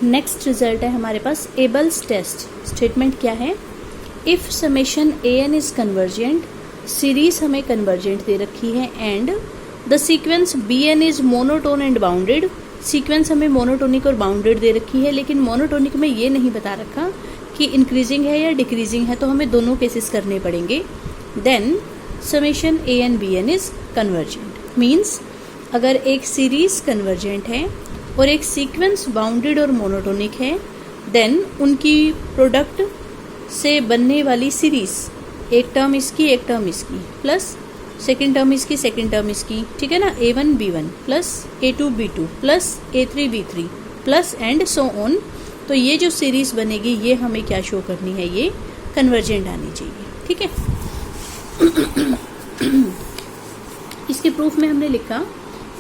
Next result है हमारे पास एबल्स test. Statement क्या है? If summation a n is convergent, series हमें कन्वर्जेंट दे रखी है, and the sequence b N is monotone and bounded. Sequence हमें मोनोटोनिक और बाउंडेड दे रखी है, लेकिन मोनोटोनिक में ये नहीं बता रखा कि इंक्रीजिंग है या डिक्रीजिंग है, तो हमें दोनों केसेस करने पड़ेंगे। Then summation a n b N is convergent. Means अगर एक सीरीज कन्वर्जेंट है और एक सीक्वेंस बाउंडेड और मोनोटोनिक है, देन उनकी प्रोडक्ट से बनने वाली सीरीज, एक टर्म इसकी एक टर्म इसकी, प्लस सेकेंड टर्म इसकी सेकेंड टर्म इसकी, ठीक है ना, A1 B1 plus A2 B2 plus A3 B3 plus and so on. तो ये जो सीरीज बनेगी ये हमें क्या शो करनी है? ये कन्वर्जेंट आनी चाहिए, ठीक है। इसके प्रूफ में हमने लिखा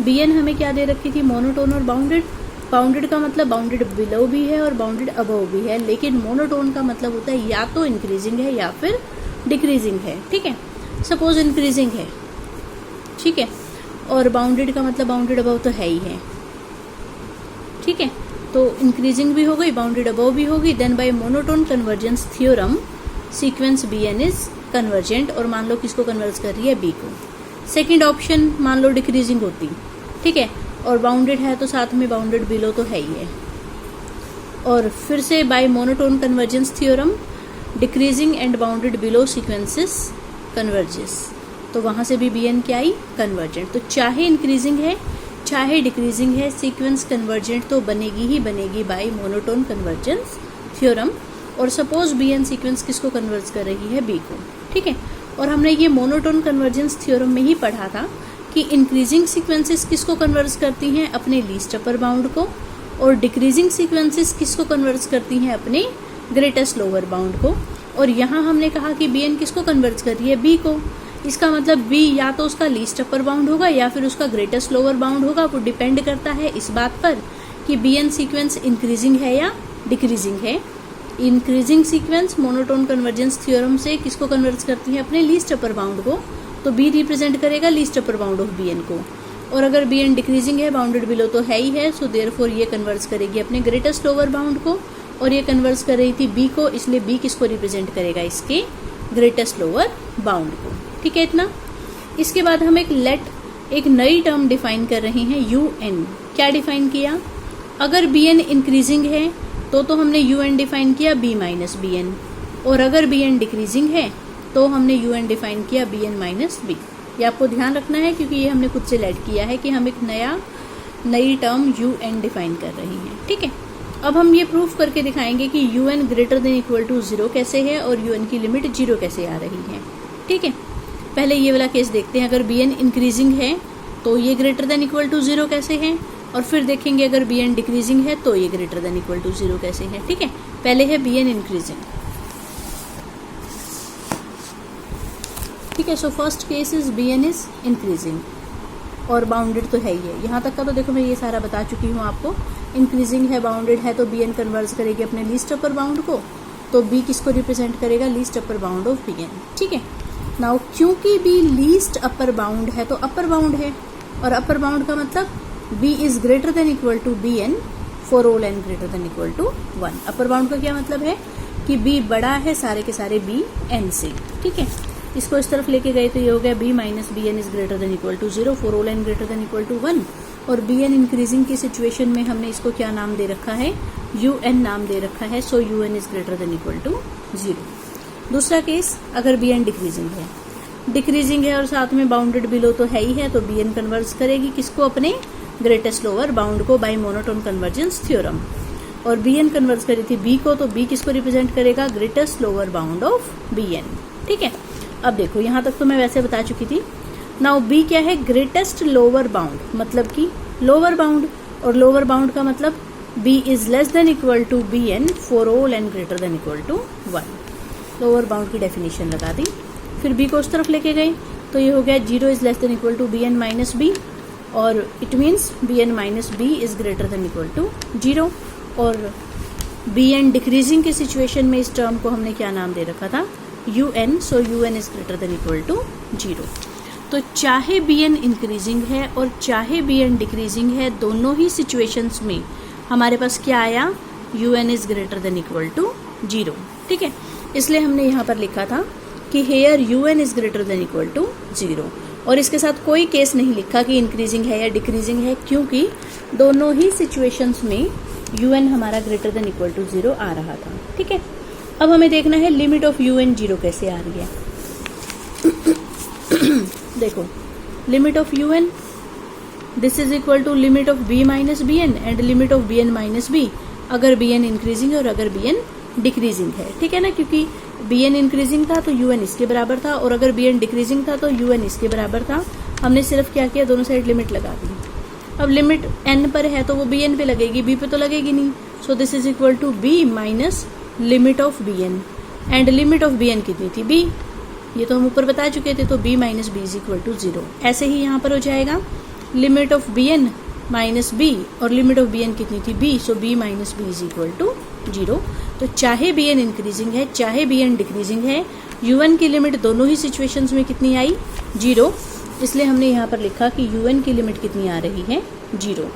Bn हमें क्या दे रखी थी? मोनोटोन और बाउंडेड। बाउंडेड का मतलब बाउंडेड बिलो भी है और बाउंडेड अबव भी है, लेकिन मोनोटोन का मतलब होता है या तो इंक्रीजिंग है या फिर डिक्रीजिंग है, ठीक है। सपोज इंक्रीजिंग है, ठीक है, और बाउंडेड का मतलब बाउंडेड अबव तो है ही है, ठीक है। तो इंक्रीजिंग भी हो गई, बाउंडेड अबव भी होगी। Then by monotone convergence theorem sequence Bn is convergent. और मान लो किसको कन्वर्ज कर रही है? B को। सेकेंड ऑप्शन मान लो डिक्रीजिंग होती, ठीक है, और बाउंडेड है तो साथ में बाउंडेड बिलो तो है ही है। और फिर से by monotone convergence theorem decreasing and bounded below sequences converges. तो वहां से भी Bn क्या आई? कन्वर्जेंट। तो चाहे इंक्रीजिंग है चाहे डिक्रीजिंग है, सीक्वेंस कन्वर्जेंट तो बनेगी ही बनेगी बाय मोनोटोन कन्वर्जेंस थ्योरम। और सपोज Bn सीक्वेंस किसको कन्वर्ज कर रही है? B को, ठीक है। और हमने ये मोनोटोन कन्वर्जेंस थ्योरम में ही पढ़ा था कि इंक्रीजिंग सीक्वेंसेस किसको कन्वर्ज करती हैं? अपने लीस्ट अपर बाउंड को, और डिक्रीजिंग सीक्वेंसेस किसको कन्वर्ज करती हैं? अपने ग्रेटेस्ट लोअर बाउंड को। और यहाँ हमने कहा कि Bn किसको कन्वर्ज कर रही है? B को। इसका मतलब B या तो उसका लीस्ट अपर बाउंड होगा या फिर उसका ग्रेटेस्ट लोअर बाउंड होगा। वो डिपेंड करता है इस बात पर कि Bn सीक्वेंस इंक्रीजिंग है या डिक्रीजिंग है। Increasing sequence monotone convergence theorem से किसको कन्वर्ज करती है? अपने लीस्ट अपर बाउंड को। तो B रिप्रेजेंट करेगा least upper bound of Bn को। और अगर Bn डिक्रीजिंग है, बाउंडेड बिलो तो है ही है, सो देयरफॉर ये कन्वर्ज करेगी अपने ग्रेटेस्ट लोअर बाउंड को, और ये कन्वर्ज कर रही थी B को, इसलिए B किसको रिप्रेजेंट करेगा? इसके ग्रेटेस्ट लोअर बाउंड को, ठीक है। इतना। इसके बाद हम एक नई टर्म डिफाइन कर रहे हैं, UN। क्या डिफाइन किया? अगर Bn इंक्रीजिंग है तो हमने UN डिफाइन किया B माइनस Bn, और अगर Bn डिक्रीजिंग है तो हमने UN डिफाइन किया Bn माइनस B। ये आपको ध्यान रखना है क्योंकि ये हमने खुद से लेट किया है कि हम एक नई टर्म UN डिफाइन कर रहे हैं, ठीक है। अब हम ये प्रूफ करके दिखाएंगे कि UN greater than equal to 0 कैसे है और UN की लिमिट 0 कैसे आ रही है, ठीक है। पहले ये वाला केस देखते हैं। अगर Bn इंक्रीजिंग है तो ये ग्रेटर देन इक्वल टू 0 कैसे है, और फिर देखेंगे अगर Bn डिक्रीजिंग है तो ये ग्रेटर देन इक्वल टू 0 कैसे है, ठीक है। पहले है Bn इंक्रीजिंग, ठीक है। So first case is Bn is increasing और बाउंडेड तो है ही है। यहाँ तक का तो देखो मैं ये सारा बता चुकी हूँ आपको। इंक्रीजिंग है, बाउंडेड है, तो Bn कन्वर्ज करेगी अपने लीस्ट अपर बाउंड को, तो B किसको रिप्रेजेंट करेगा? Least upper bound of Bn, ठीक है। नाउ क्योंकि B लीस्ट अपर बाउंड है तो अपर बाउंड है, और अपर बाउंड का मतलब B is greater than equal to Bn for all n greater than equal to 1। Upper bound का क्या मतलब है कि B बड़ा है सारे के सारे Bn से, ठीक है। इसको इस तरफ लेके गए तो ये हो गया B minus Bn is greater than equal to 0 for all n greater than equal to 1। और Bn इंक्रीजिंग की सिचुएशन में हमने इसको क्या नाम दे रखा है? UN नाम दे रखा है। So UN is greater than equal to 0। दूसरा केस, अगर Bn डिक्रीजिंग है और साथ में बाउंडेड बिलो तो है ही है, तो Bn कन्वर्ज करेगी किसको? अपने ग्रेटेस्ट लोअर बाउंड को बाय मोनोटोन कन्वर्जेंस थ्योरम। और Bn कन्वर्ज करी थी B को, तो B किसको रिप्रेजेंट करेगा? Greatest lower bound of Bn, ठीक है। अब देखो यहाँ तक तो मैं वैसे बता चुकी थी। नाउ B क्या है? ग्रेटेस्ट लोअर बाउंड, मतलब कि लोअर बाउंड, और लोअर बाउंड का मतलब B is less than equal to Bn for all n greater than equal to 1। Lower bound की डेफिनेशन लगा दी। फिर B को उस तरफ लेके गए तो ये हो गया 0 is less than equal to Bn minus B, और it means Bn minus B is greater than equal to 0। और Bn डिक्रीजिंग की सिचुएशन में इस टर्म को हमने क्या नाम दे रखा था? UN। So UN is greater than equal to 0। तो चाहे Bn इंक्रीजिंग है और चाहे Bn डिक्रीजिंग है, दोनों ही सिचुएशंस में हमारे पास क्या आया? U n is greater than equal to 0। ठीक है, इसलिए हमने यहाँ पर लिखा था कि here u n is greater than equal to 0, और इसके साथ कोई केस नहीं लिखा कि इंक्रीजिंग है या डिक्रीजिंग है, क्योंकि दोनों ही सिचुएशंस में यू एन हमारा ग्रेटर देन इक्वल टू 0 आ रहा था। ठीक है, अब हमें देखना है लिमिट ऑफ यू एन 0 कैसे आ रही है। देखो, limit of u n this is equal to limit of b minus b n and limit of b n minus b, अगर बी एन इंक्रीजिंग है और अगर बी एन डिक्रीजिंग है। ठीक है ना, क्योंकि बी एन इंक्रीजिंग था तो यू एन इसके बराबर था, और अगर बी एन डिक्रीजिंग था तो यू एन इसके बराबर था। हमने सिर्फ क्या किया, दोनों साइड लिमिट लगा दी। अब लिमिट एन पर है तो वो बी एन पे लगेगी, बी पे तो लगेगी नहीं। So this is equal to b minus limit of b n, and limit of b n कितनी थी, बी, ये तो हम ऊपर बता चुके थे, तो b minus b is equal to 0। ऐसे ही यहाँ पर हो जाएगा limit of b n minus b, और लिमिट ऑफ बी एन कितनी थी, b, so b minus b is equal to 0। तो चाहे बी एन इंक्रीजिंग है चाहे बी एन डिक्रीजिंग है, यू एन की लिमिट दोनों ही सिचुएशंस में कितनी आई, 0। इसलिए हमने यहाँ पर लिखा कि यू एन की लिमिट कितनी आ रही है, 0।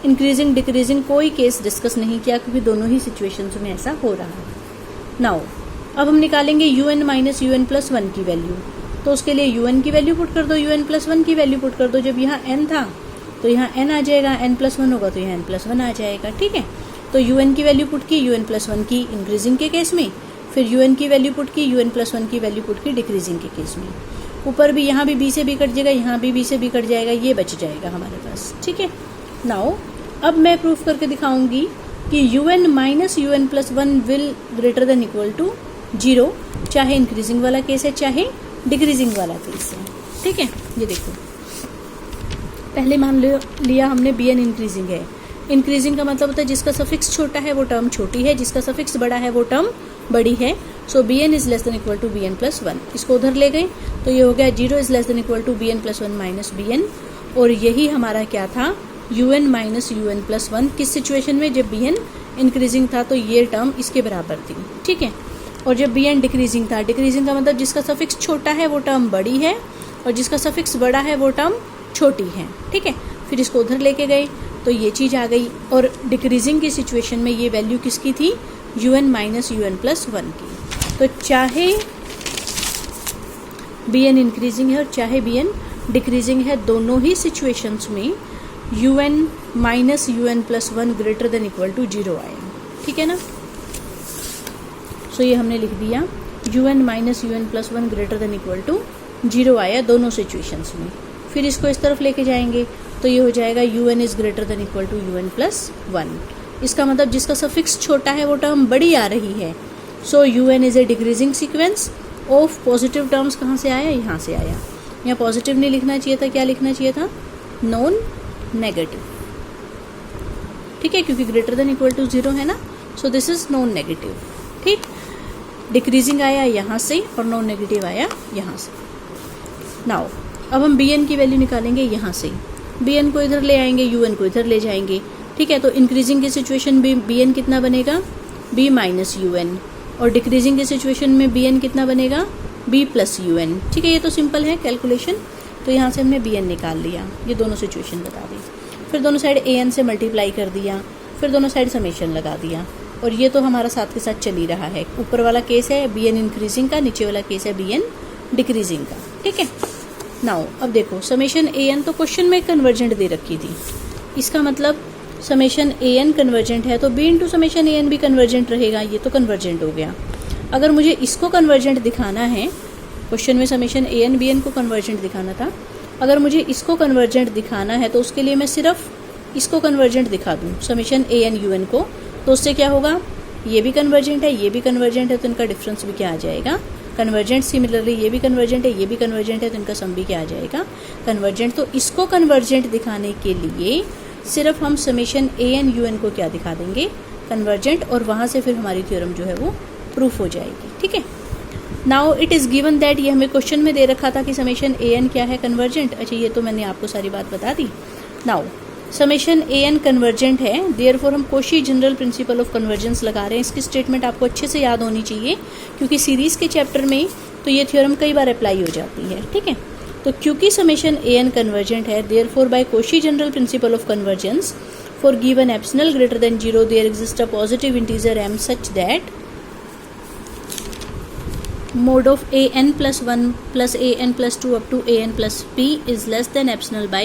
इंक्रीजिंग डिक्रीजिंग कोई केस डिस्कस नहीं किया, क्योंकि दोनों ही सिचुएशंस में ऐसा हो रहा है। नाउ अब हम निकालेंगे u n minus u n plus 1 की वैल्यू। तो उसके लिए यू एन की वैल्यू पुट कर दो, यू एन प्लस 1 की वैल्यू पुट कर दो। जब यहाँ एन था तो यहाँ एन आ जाएगा, एन प्लस 1 होगा तो यहाँ एन प्लस 1 आ जाएगा। ठीक है, तो यू एन की वैल्यू पुट की यू एन प्लस 1 की इंक्रीजिंग के केस में, फिर यू एन की वैल्यू पुट की यू एन प्लस 1 की वैल्यू पुट की डिक्रीजिंग के केस में। ऊपर भी यहाँ भी बी से बी कट जाएगा, यहाँ भी बी से बी कट जाएगा, ये बच जाएगा हमारे पास। ठीक है, नाउ अब मैं प्रूफ करके दिखाऊंगी कि u n minus u n plus 1 will greater than equal to 0, चाहे इंक्रीजिंग वाला केस है चाहे डिक्रीजिंग वाला केस है। ठीक है, ये देखो, पहले मान लिया हमने बी एन इंक्रीजिंग है। इंक्रीजिंग का मतलब होता है जिसका सफिक्स छोटा है वो टर्म छोटी है, जिसका सफिक्स बड़ा है वो टर्म बड़ी है। So B N is less than equal to B N plus 1, इसको उधर ले गए तो ये हो गया 0 is less than equal to B N plus 1 minus b n, और यही हमारा क्या था, u n minus u n plus 1। किस सिचुएशन में, जब बी एन इंक्रीजिंग था तो ये टर्म इसके बराबर थी। ठीक है, और जब बी एन डिक्रीजिंग था, डिक्रीजिंग का मतलब जिसका सफिक्स छोटा है वो टर्म बड़ी है और जिसका सफिक्स बड़ा है वो टर्म छोटी है। ठीक है, फिर इसको उधर लेके गए तो ये चीज़ आ गई, और डिक्रीजिंग की सिचुएशन में ये वैल्यू किसकी थी, u n minus u n plus 1 की। तो चाहे बी एन इंक्रीजिंग है और चाहे बी एन डिक्रीजिंग है, दोनों ही सिचुएशंस में u n minus u n plus 1 greater than equal to 0 आएगा। ठीक है ना, सो ये हमने लिख दिया, u n minus u n plus 1 greater than equal to 0 आया दोनों सिचुएशंस में। फिर इसको इस तरफ लेके जाएंगे तो ये हो जाएगा u n is greater than equal to u n plus 1। इसका मतलब जिसका सफिक्स छोटा है वो टर्म बड़ी आ रही है। So u n is a decreasing sequence of positive terms. कहाँ से आया, यहाँ से आया। यहाँ पॉजिटिव नहीं लिखना चाहिए था, क्या लिखना चाहिए था, नॉन नेगेटिव। ठीक है, क्योंकि ग्रेटर देन इक्वल टू 0 है ना, सो दिस इज नॉन नेगेटिव। ठीक, डिक्रीजिंग आया यहाँ से और नॉन नेगेटिव आया यहाँ से। नाउ अब हम बी एन की वैल्यू निकालेंगे यहाँ से, बी एन को इधर ले आएंगे, यू एन को इधर ले जाएंगे। ठीक है, तो इंक्रीजिंग की सिचुएशन में बी एन कितना बनेगा, बी माइनस यू एन, और डिक्रीजिंग की सिचुएशन में बी एन कितना बनेगा, बी प्लस यू एन। ठीक है, ये तो सिंपल है कैलकुलेशन। तो यहाँ से हमने बी एन निकाल लिया, ये दोनों सिचुएशन बता दी। फिर दोनों साइड ए एन से मल्टीप्लाई कर दिया, फिर दोनों साइड समेशन लगा दिया, और ये तो हमारा साथ के साथ चल ही रहा है। ऊपर वाला केस है बी एन इंक्रीजिंग का, नीचे वाला केस है बी एन डिक्रीजिंग का। ठीक है, नाउ अब देखो, समेशन ए एन तो क्वेश्चन में कन्वर्जेंट दे रखी थी, इसका मतलब समेशन ए एन कन्वर्जेंट है तो B into summation a N भी कन्वर्जेंट रहेगा। ये तो कन्वर्जेंट हो गया। अगर मुझे इसको कन्वर्जेंट दिखाना है, क्वेश्चन में summation a n b N को कन्वर्जेंट दिखाना था, अगर मुझे इसको कन्वर्जेंट दिखाना है तो उसके लिए मैं सिर्फ इसको कन्वर्जेंट दिखा दूँ, summation a n u n को, तो उससे क्या होगा, ये भी कन्वर्जेंट है, ये भी कन्वर्जेंट है, तो इनका डिफरेंस भी क्या आ जाएगा, कन्वर्जेंट। सिमिलरली ये भी कन्वर्जेंट है, ये भी कन्वर्जेंट है, तो इनका सम भी क्या आ जाएगा, कन्वर्जेंट। तो इसको कन्वर्जेंट दिखाने के लिए सिर्फ हम summation a n u n को क्या दिखा देंगे, कन्वर्जेंट, और वहाँ से फिर हमारी थ्योरम जो है वो प्रूफ हो जाएगी। ठीक है, now it is given that, ये हमें क्वेश्चन में दे रखा था कि समेशन ए एन क्या है, कन्वर्जेंट। अच्छा, ये तो मैंने आपको सारी बात बता दी। Now summation a n convergent है, देयरफॉर हम Cauchy general principle of convergence लगा रहे हैं। इसकी स्टेटमेंट आपको अच्छे से याद होनी चाहिए, क्योंकि सीरीज़ के चैप्टर में तो ये थ्योरम कई बार अप्लाई हो जाती है। ठीक है, तो क्योंकि समेशन ए एन कन्वर्जेंट है, therefore by Cauchy general principle of convergence For given epsilon greater than 0, there exists a positive integer m such that mod of an plus 1 plus an plus 2 up to an plus p is less than epsilon by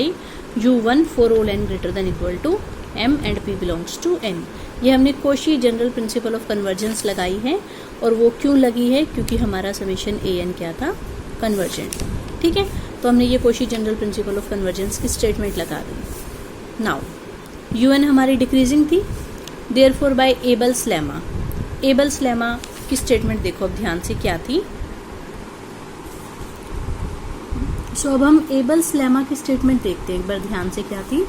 u1 for all n greater than equal to m and p belongs to n. ये हमने Cauchy general principle of convergence लगाई है, और वो क्यों लगी है, क्योंकि हमारा समेशन ए एन क्या था, कन्वर्जेंट था. ठीक है, तो हमने ये Cauchy general principle of convergence की स्टेटमेंट लगा दी. नाउ यू एन हमारी डिक्रीजिंग थी, therefore by Abel's lemma. Abel's lemma की स्टेटमेंट देखो अब ध्यान से क्या थी. सो अब हम एबल्स लेमा की स्टेटमेंट देखते हैं एक बार ध्यान से क्या थी.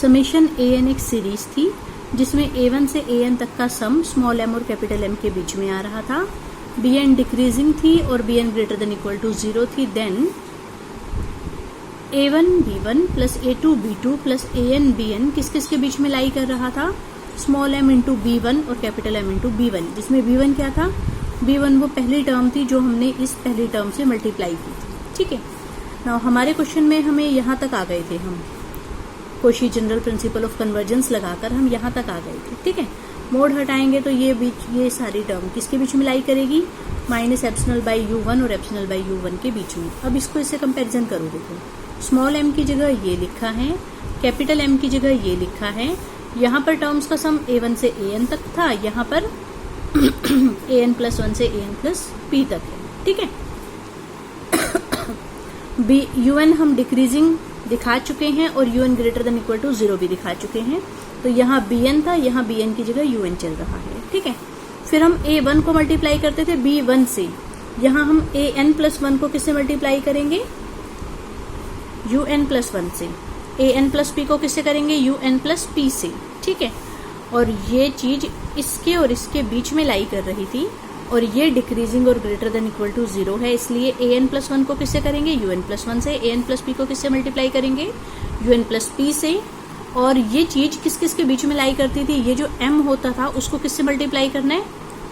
समेशन ए एन एक सीरीज थी जिसमें a1 से an तक का सम स्मॉल m और कैपिटल M के बीच में आ रहा था. bn डिक्रीजिंग थी और bn greater than equal to 0 थी. Then a1 b1 plus a2 b2 plus an bn किस किस के बीच में लाई कर रहा था, स्मॉल m इंटू b1 और कैपिटल M इंटू b1, जिसमें b1 क्या था, b1 वो पहली टर्म थी जो हमने इस पहली टर्म से मल्टीप्लाई की थी. ठीक है, नाउ हमारे क्वेश्चन में हमें यहाँ तक आ गए थे, हम Cauchy general principle of convergence लगाकर हम यहाँ तक आ गए थे. ठीक है, मोड हटाएंगे तो ये सारी टर्म किसके बीच में लाई करेगी, माइनस एप्सिलॉन बाई u1 और एप्सिलॉन बाई u1 के बीच में. अब इसको इससे कंपैरिजन करो. देखो स्मॉल m की जगह ये लिखा है, कैपिटल M की जगह ये लिखा है. यहाँ पर टर्म्स का सम a1 से an तक था, यहाँ पर an प्लस 1 से an प्लस p तक है. ठीक है, un हम डिक्रीजिंग दिखा चुके हैं और un greater than equal to 0 भी दिखा चुके हैं. तो यहाँ bn था, यहाँ bn की जगह un चल रहा है. ठीक है, फिर हम a1 को मल्टीप्लाई करते थे b1 से, यहाँ हम an प्लस 1 को किससे मल्टीप्लाई करेंगे, un प्लस 1 से. an प्लस p को किससे करेंगे, un प्लस p से. ठीक है, और ये चीज इसके और इसके बीच में लाई कर रही थी, और ये डिक्रीजिंग और ग्रेटर देन इक्वल टू 0 है, इसलिए an प्लस 1 को किससे करेंगे, un प्लस 1 से. an प्लस p को किससे मल्टीप्लाई करेंगे, un प्लस p से. और ये चीज किस किस के बीच में लाई करती थी, ये जो m होता था उसको किससे मल्टीप्लाई करना है,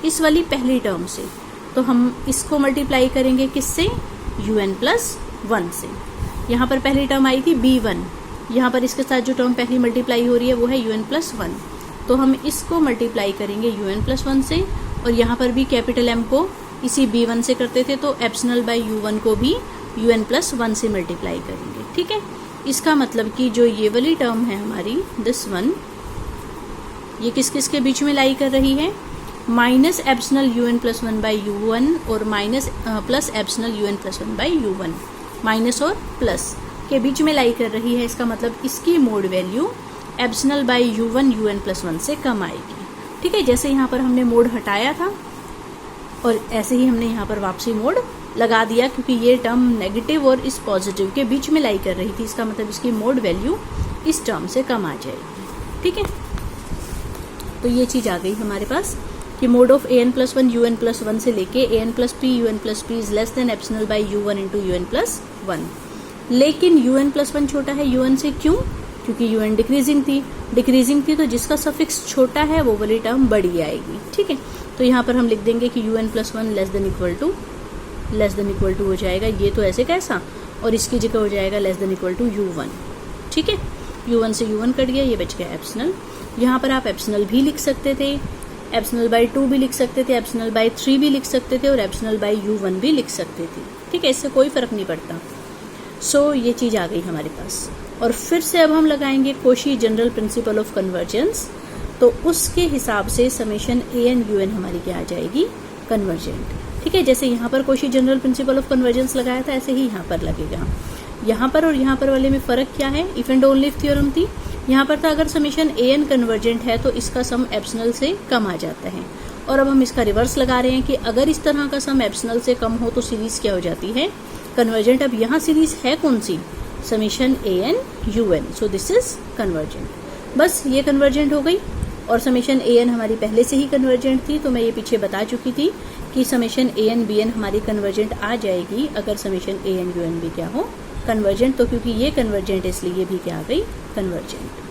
इस वाली पहली टर्म से. तो हम इसको मल्टीप्लाई करेंगे किससे, un प्लस 1 से. यहाँ पर पहली टर्म आई थी b1, यहाँ पर इसके साथ जो टर्म पहली मल्टीप्लाई हो रही है वो है un प्लस 1. तो हम इसको मल्टीप्लाई करेंगे un प्लस 1 से, और यहाँ पर भी कैपिटल M को इसी b1 से करते थे, तो एप्सिलॉन बाई u1 को भी un प्लस 1 से मल्टीप्लाई करेंगे. ठीक है, इसका मतलब कि जो ये वाली टर्म है हमारी, दिस वन, ये किस किस के बीच में लाई कर रही है, minus epsilon un plus 1 by u1 और minus plus epsilon un plus 1 by u1, minus और प्लस के बीच में लाई कर रही है. इसका मतलब इसकी mode value epsilon by u1 un plus 1 से कम आएगी. ठीक है, जैसे यहाँ पर हमने मोड हटाया था और ऐसे ही हमने यहाँ पर वापसी मोड लगा दिया, क्योंकि ये टर्म नेगेटिव और इस पॉजिटिव के बीच में लाई कर रही थी. इसका मतलब इसकी मोड वैल्यू इस टर्म से कम आ जाएगी. ठीक है, तो ये चीज आ गई हमारे पास कि mode of an plus 1 un plus 1 से लेके an plus p un plus p is less then epsilon by u1 into un plus 1. लेकिन un प्लस 1 छोटा है un से. क्यों, क्योंकि un डिक्रीजिंग थी तो जिसका सफिक्स छोटा है वो वाली टर्म बड़ी आएगी. ठीक है, तो यहाँ पर हम लिख देंगे कि un plus 1 less than equal to हो जाएगा, ये तो ऐसे कैसा, और इसकी जगह हो जाएगा less than equal to u1. ठीक है, u1 से u1 कट गया, ये बच गया एप्सिलॉन. यहाँ पर आप एप्सिलॉन भी लिख सकते थे, एप्सिलॉन बाई 2 भी लिख सकते थे, एप्सिलॉन बाई 3 भी लिख सकते थे, और एप्सिलॉन बाई u1 भी लिख सकते थे. ठीक है, इससे कोई फर्क नहीं पड़ता. सो ये चीज आ गई हमारे पास. और फिर से अब हम लगाएंगे Cauchy general principle of convergence, तो उसके हिसाब से समेशन an un हमारी क्या आ जाएगी, कन्वर्जेंट. ठीक है, जैसे यहाँ पर Cauchy general principle of convergence लगाया था, ऐसे ही यहाँ पर लगेगा. यहाँ पर और यहाँ पर वाले में फर्क क्या है, if and only if theorem थी. यहाँ पर था अगर समेशन an कन्वर्जेंट है तो इसका सम एप्सिलॉन से कम आ जाता है, और अब हम इसका रिवर्स लगा रहे हैं कि अगर इस तरह का सम एप्सिलॉन से कम हो तो सीरीज क्या हो जाती है, कन्वर्जेंट. अब यहाँ सीरीज है कौन सी, summation an un, so this is convergent. बस ये कन्वर्जेंट हो गई, और समेशन an हमारी पहले से ही कन्वर्जेंट थी, तो मैं ये पीछे बता चुकी थी कि समेशन an bn हमारी कन्वर्जेंट आ जाएगी अगर समेशन an un भी क्या हो, कन्वर्जेंट. तो क्योंकि ये कन्वर्जेंट इसलिए ये भी क्या आ गई, कन्वर्जेंट.